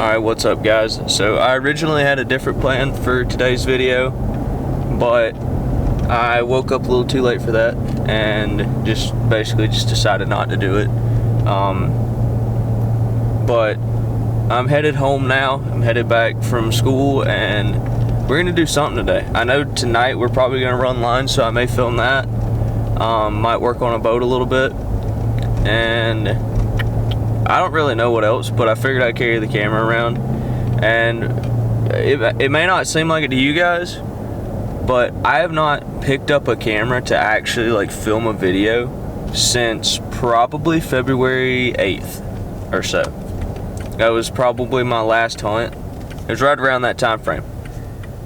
Alright, what's up guys? So I originally had a different plan for today's video, but I woke up a little too late for that and basically decided not to do it. But I'm headed home now. I'm headed back from school and we're gonna do something today. I know tonight we're probably gonna run lines, so I may film that. Might work on a boat a little bit, and I don't really know what else, but I figured I'd carry the camera around. And it may not seem like it to you guys, but I have not picked up a camera to actually like film a video since probably February 8th or so. That was probably my last hunt. It was right around that time frame.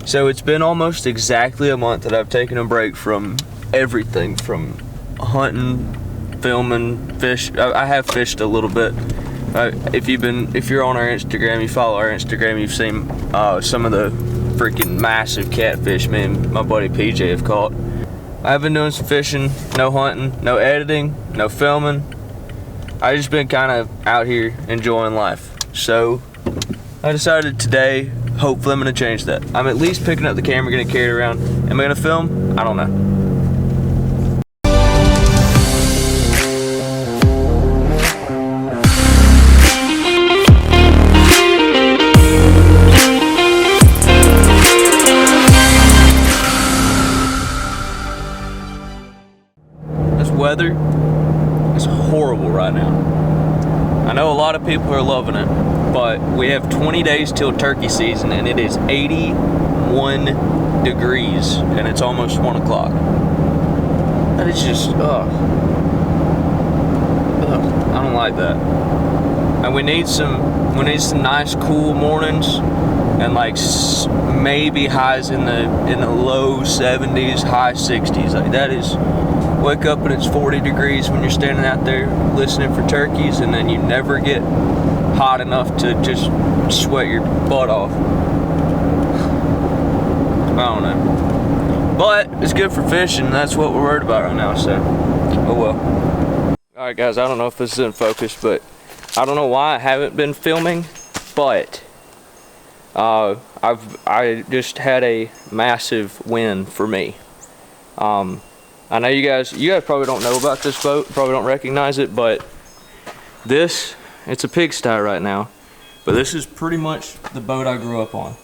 So it's been almost exactly a month that I've taken a break from everything, from hunting, filming, fish. I have fished a little bit. If you're on our Instagram, you follow our Instagram, you've seen some of the freaking massive catfish me and my buddy PJ have caught. I've been doing some fishing, no hunting, no editing, no filming. I just been kind of out here enjoying life. So I decided today, hopefully I'm gonna change that. I'm at least picking up the camera, gonna carry it around. Am I gonna film? I don't know. This weather is horrible right now. I know a lot of people are loving it, but we have 20 days till turkey season and it is 81 degrees and it's almost 1 o'clock. That is just, ugh. I don't like that. And we need some nice cool mornings and like maybe highs in the low 70s, high 60s. Like that is, wake up and it's 40 degrees when you're standing out there listening for turkeys, and then you never get hot enough to just sweat your butt off. I don't know. But it's good for fishing, that's what we're worried about right now, so oh well. Alright guys, I don't know if this is in focus, but I don't know why I haven't been filming, but I just had a massive win for me. I know you guys probably don't know about this boat, probably don't recognize it, but it's a pigsty right now, but this is pretty much the boat I grew up on.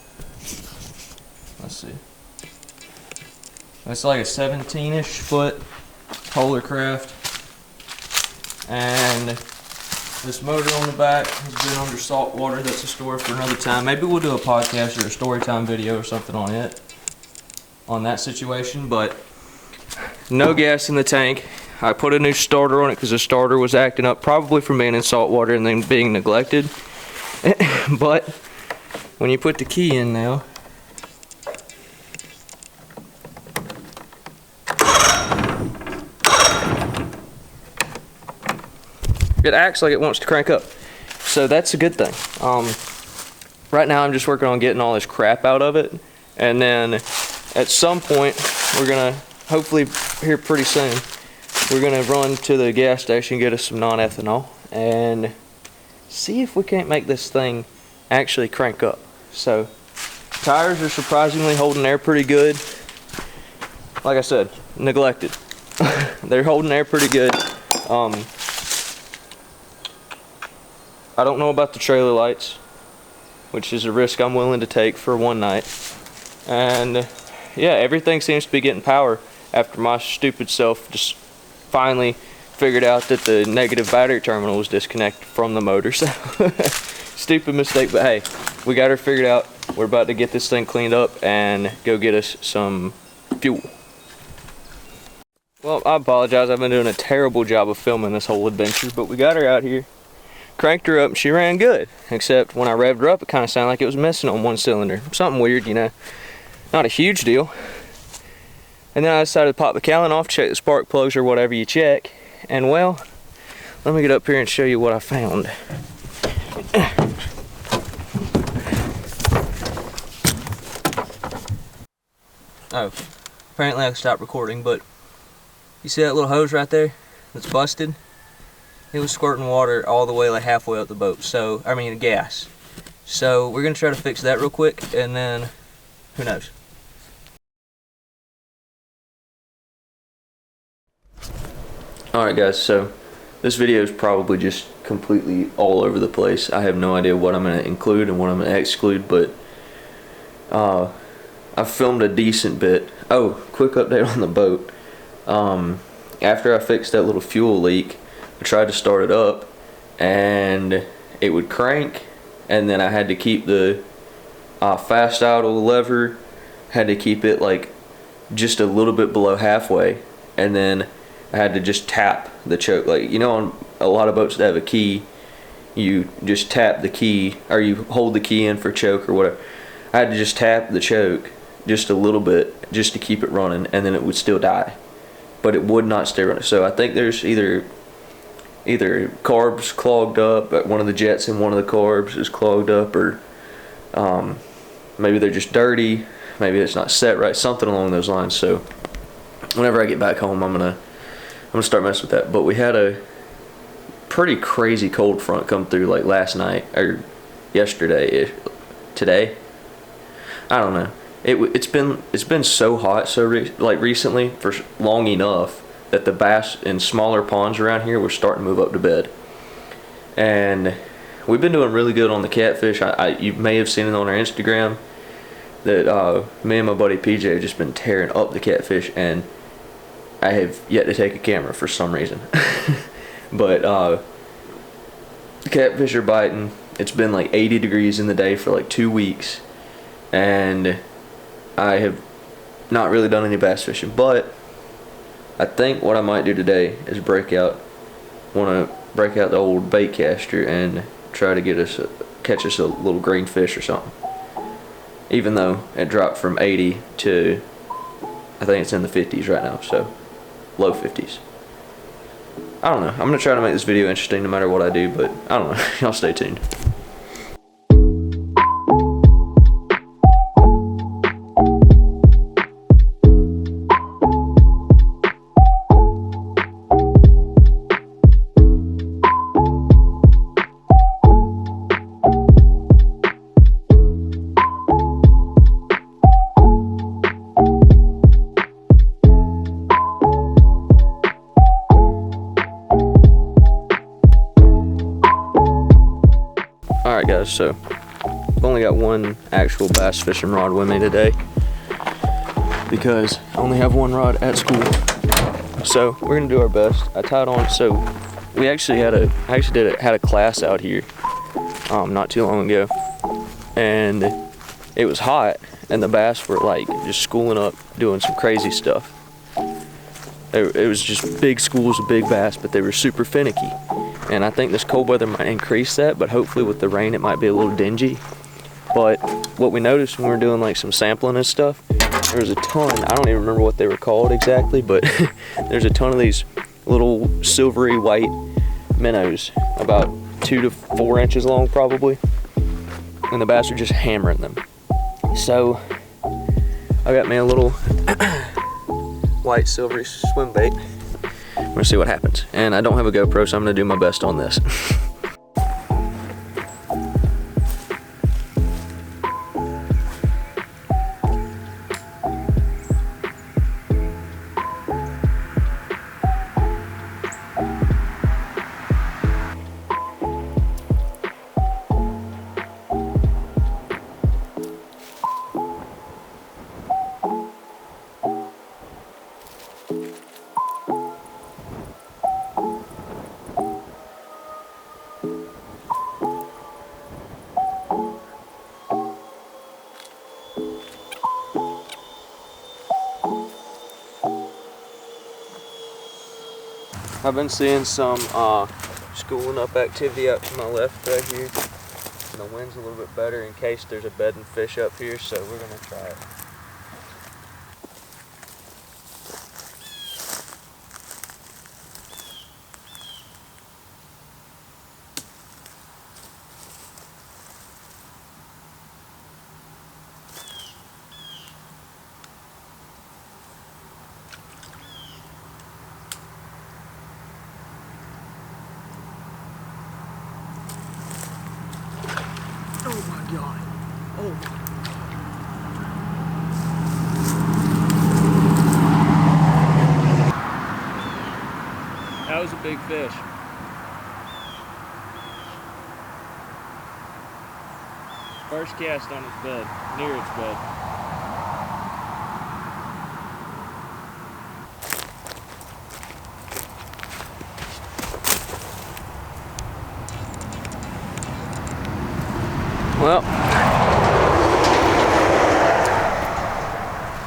Let's see. It's like a 17-ish foot polar craft, and this motor on the back has been under salt water. That's a story for another time. Maybe we'll do a podcast or a story time video or something on it, on that situation, but no gas in the tank. I put a new starter on it because the starter was acting up, probably from being in salt water and then being neglected. But when you put the key in now, it acts like it wants to crank up. So that's a good thing. Right now I'm just working on getting all this crap out of it, and then at some point we're gonna, hopefully here pretty soon, we're gonna run to the gas station, get us some non-ethanol, and see if we can't make this thing actually crank up. So tires are surprisingly holding air pretty good. Like I said, neglected. They're holding air pretty good. I don't know about the trailer lights, which is a risk I'm willing to take for one night. And yeah, everything seems to be getting power after my stupid self just finally figured out that the negative battery terminal was disconnected from the motor. So stupid mistake, but hey, we got her figured out. We're about to get this thing cleaned up and go get us some fuel. Well, I apologize, I've been doing a terrible job of filming this whole adventure, but we got her out here, cranked her up, and she ran good, except when I revved her up it kind of sounded like it was missing on one cylinder. Something weird, you know, not a huge deal. And then I decided to pop the cowling off, check the spark plugs or whatever you check, and well, let me get up here and show you what I found. Oh, apparently I stopped recording, but you see that little hose right there that's busted? It was squirting water all the way like halfway up the boat, so, I mean gas. So we're gonna try to fix that real quick, and then who knows. Alright guys, so this video is probably just completely all over the place. I have no idea what I'm going to include and what I'm going to exclude, but I've filmed a decent bit. Oh, quick update on the boat. After I fixed that little fuel leak, I tried to start it up and it would crank, and then I had to keep the fast idle lever, had to keep it like just a little bit below halfway, and then I had to just tap the choke. Like, you know, on a lot of boats that have a key, you just tap the key, or you hold the key in for choke or whatever. I had to just tap the choke just a little bit just to keep it running, and then it would still die, but it would not stay running. So I think there's either carbs clogged up, but one of the jets in one of the carbs is clogged up, or maybe they're just dirty, maybe it's not set right, something along those lines. So whenever I get back home, I'm gonna start messing with that. But we had a pretty crazy cold front come through like last night or yesterday, today. I don't know. It's been so hot recently for long enough that the bass in smaller ponds around here were starting to move up to bed, and we've been doing really good on the catfish. You may have seen it on our Instagram that me and my buddy PJ have just been tearing up the catfish, and I have yet to take a camera for some reason. But the catfish are biting. It's been like 80 degrees in the day for like 2 weeks, and I have not really done any bass fishing. But I think what I might do today is break out the old bait caster and try to catch us a little green fish or something. Even though it dropped from 80 to, I think it's in the 50s right now, so low 50s. I don't know. I'm going to try to make this video interesting no matter what I do, but I don't know. Y'all stay tuned. Alright guys, so I've only got one actual bass fishing rod with me today because I only have one rod at school. So we're gonna do our best. I tied on, so we actually had a class out here not too long ago, and it was hot and the bass were like just schooling up doing some crazy stuff. It was just big schools of big bass, but they were super finicky. And I think this cold weather might increase that, but hopefully with the rain it might be a little dingy. But what we noticed when we were doing like some sampling and stuff, there was a ton, I don't even remember what they were called exactly, but there's a ton of these little silvery white minnows, about 2 to 4 inches long probably, and the bass are just hammering them. So I got me a little white silvery swim bait. We're gonna see what happens. And I don't have a GoPro, so I'm gonna do my best on this. I've been seeing some schooling up activity out to my left right here. And the wind's a little bit better in case there's a bedding fish up here, so we're gonna try it. Oh my God. Oh my. That was a big fish. First cast on its bed, near its bed. Well,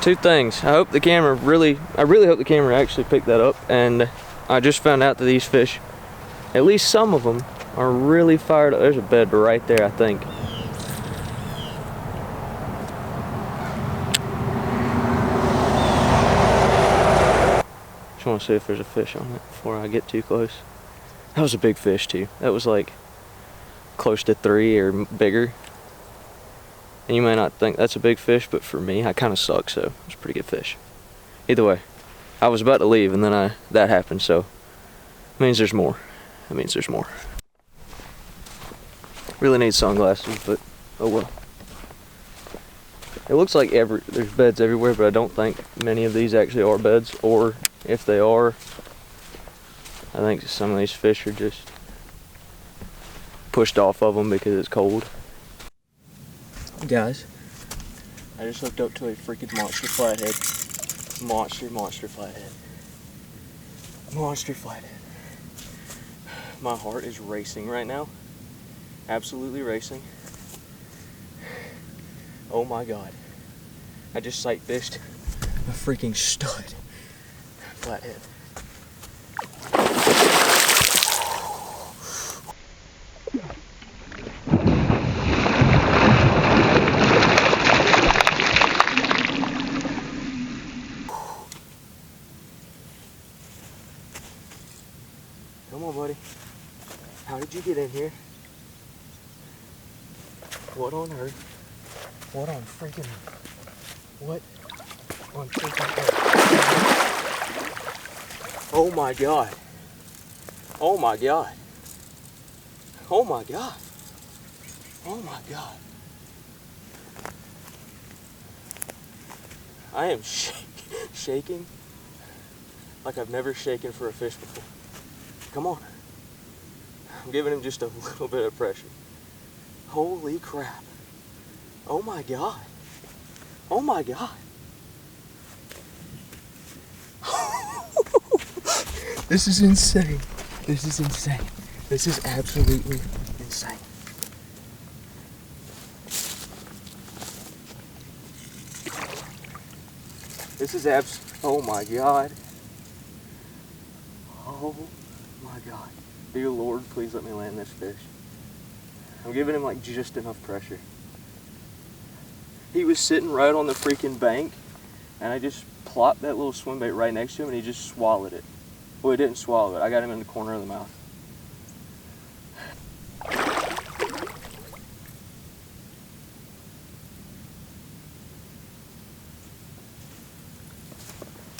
two things. I really hope the camera actually picked that up, and I just found out that these fish, at least some of them, are really fired up. There's a bed right there, I think. Just want to see if there's a fish on it before I get too close. That was a big fish too. That was like close to 3 or bigger. And you may not think that's a big fish, but for me, I kind of suck, so it's a pretty good fish. Either way, I was about to leave and then that happened, so it means there's more. It means there's more. Really need sunglasses, but oh well. It looks like there's beds everywhere, but I don't think many of these actually are beds, or if they are, I think some of these fish are just pushed off of them because it's cold. Guys, I just hooked up to a freaking monster flathead. Monster flathead. Monster flathead. My heart is racing right now. Absolutely racing. Oh my God. I just sight fished a freaking stud flathead. Come on, buddy. How did you get in here? What on earth? What on freaking earth? Oh my God. Oh my God. Oh my God. Oh my God. I am shaking like I've never shaken for a fish before. Come on. I'm giving him just a little bit of pressure. Holy crap. Oh my God. Oh my God. This is insane. This is insane. This is absolutely insane. This is oh my God. Oh my God. Dear Lord, please let me land this fish. I'm giving him like just enough pressure. He was sitting right on the freaking bank, and I just plopped that little swim bait right next to him, and he just swallowed it. Well, he didn't swallow it. I got him in the corner of the mouth.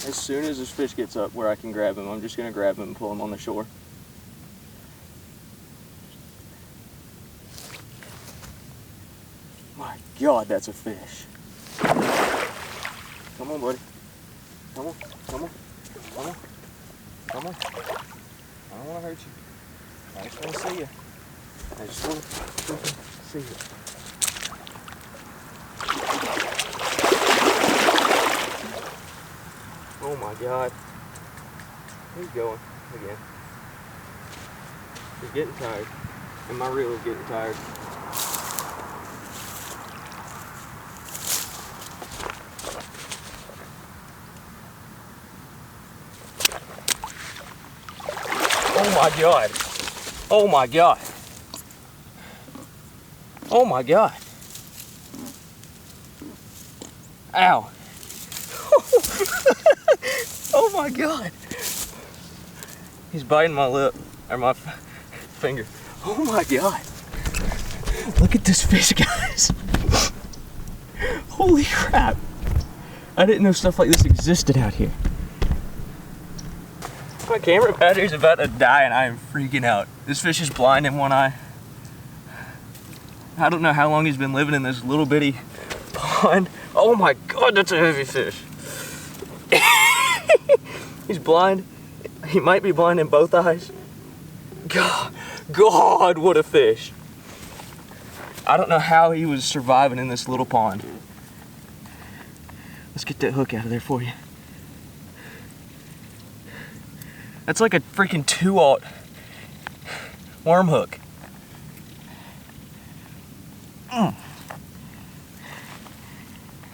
As soon as this fish gets up where I can grab him, I'm just going to grab him and pull him on the shore. My God, that's a fish. Come on, buddy. Come on, come on, come on, come on. I don't want to hurt you. I just want to see you. I just want to see you. Oh my God. He's going again. He's getting tired. And my reel is getting tired. Oh my God. Oh my God. Oh my God. Ow. Oh my God. He's biting my lip, or my finger. Oh my God. Look at this fish, guys. Holy crap. I didn't know stuff like this existed out here. My camera battery's about to die and I am freaking out. This fish is blind in one eye. I don't know how long he's been living in this little bitty pond. Oh my God, that's a heavy fish. He's blind. He might be blind in both eyes. God, what a fish. I don't know how he was surviving in this little pond. Let's get that hook out of there for you. That's like a freaking 2/0 worm hook.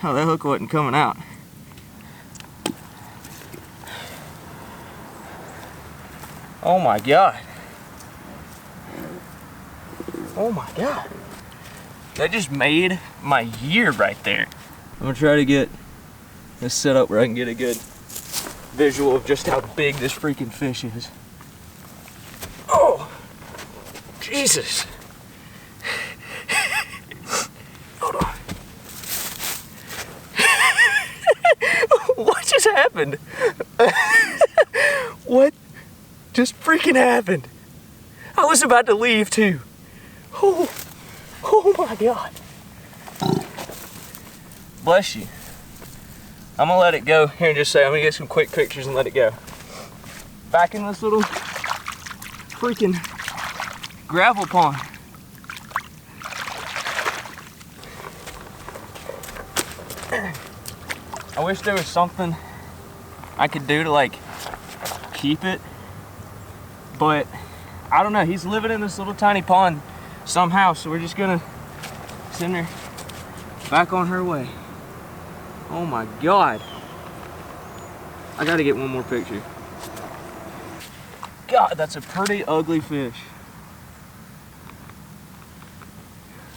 Oh, that hook wasn't coming out. Oh my God. Oh my God. That just made my year right there. I'm gonna try to get this set up where I can get a good visual of just how big this freaking fish is. Oh, Jesus. Hold on. What just happened? What just freaking happened? I was about to leave too. Oh my God. Bless you. I'm gonna let it go here and just say, I'm gonna get some quick pictures and let it go. Back in this little freaking gravel pond. I wish there was something I could do to like keep it, but I don't know. He's living in this little tiny pond somehow, so we're just gonna send her back on her way. Oh my God. I gotta get one more picture. God, that's a pretty ugly fish.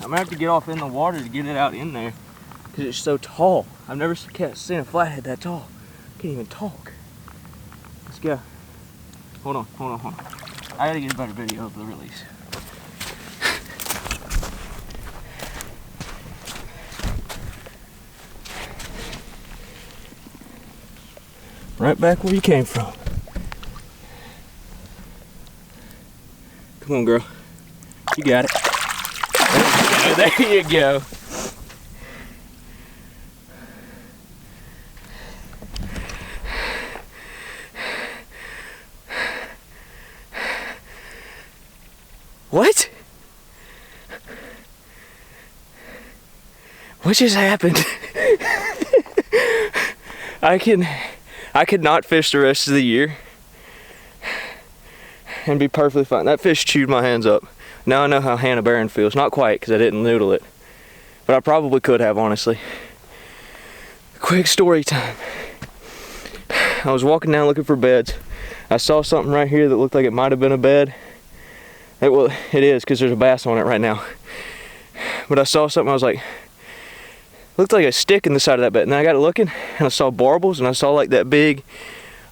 I'm gonna have to get off in the water to get it out in there because it's so tall. I've never seen a flathead that tall. Can't even talk. Let's go. Hold on. I gotta get a better video of the release. Right back where you came from. Come on, girl. You got it. There you go. What? What just happened? I could not fish the rest of the year and be perfectly fine. That fish chewed my hands up. Now I know how Hannah Barron feels. Not quite, because I didn't noodle it. But I probably could have, honestly. Quick story time. I was walking down looking for beds. I saw something right here that looked like it might have been a bed. Well, it is, because there's a bass on it right now. But I saw something, I was like, looked like a stick in the side of that bed. And then I got looking, and I saw barbels, and I saw like that big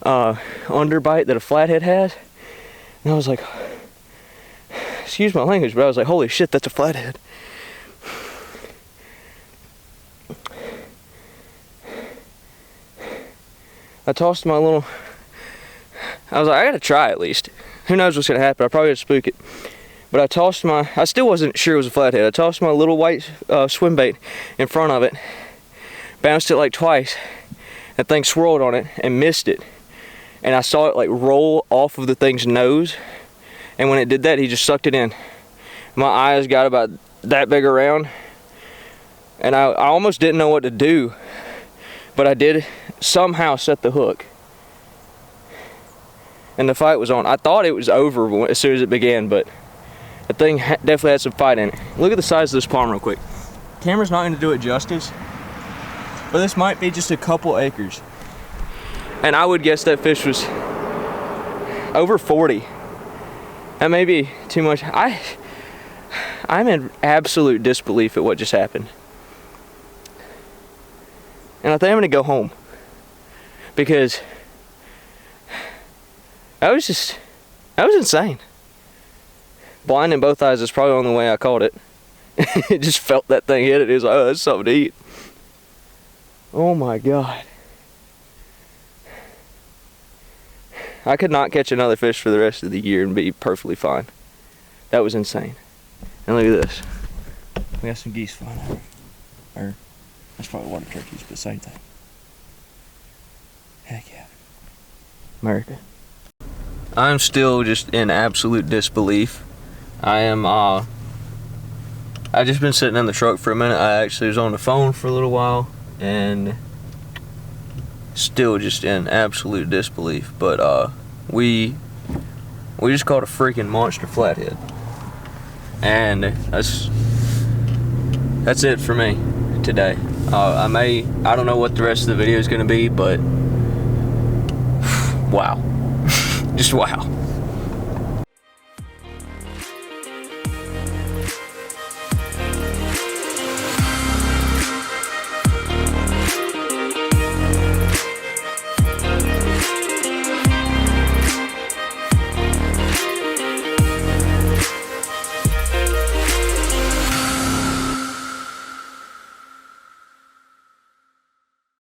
underbite that a flathead has. And I was like, excuse my language, but I was like, holy shit, that's a flathead. I tossed my little, I was like, I gotta try at least. Who knows what's gonna happen, I probably gotta spook it. But I tossed I still wasn't sure it was a flathead. I tossed my little white swim bait in front of it, bounced it like twice. That thing swirled on it and missed it. And I saw it like roll off of the thing's nose. And when it did that, he just sucked it in. My eyes got about that big around. And I almost didn't know what to do. But I did somehow set the hook. And the fight was on. I thought it was over as soon as it began, but the thing definitely had some fight in it. Look at the size of this pond real quick. Camera's not going to do it justice, but this might be just a couple acres. And I would guess that fish was over 40. That may be too much. I'm in absolute disbelief at what just happened. And I think I'm going to go home because that was insane. Blind in both eyes is probably the only way I caught it. It just felt that thing hit it. It was like, oh, that's something to eat. Oh my God. I could not catch another fish for the rest of the year and be perfectly fine. That was insane. And look at this. We got some geese flying over. Or, that's probably water turkeys, but same thing. Heck yeah. America. I'm still just in absolute disbelief. I just been sitting in the truck for a minute. I actually was on the phone for a little while and still just in absolute disbelief. But we just caught a freaking monster flathead. And that's it for me today. I don't know what the rest of the video is gonna be, but wow. Just wow.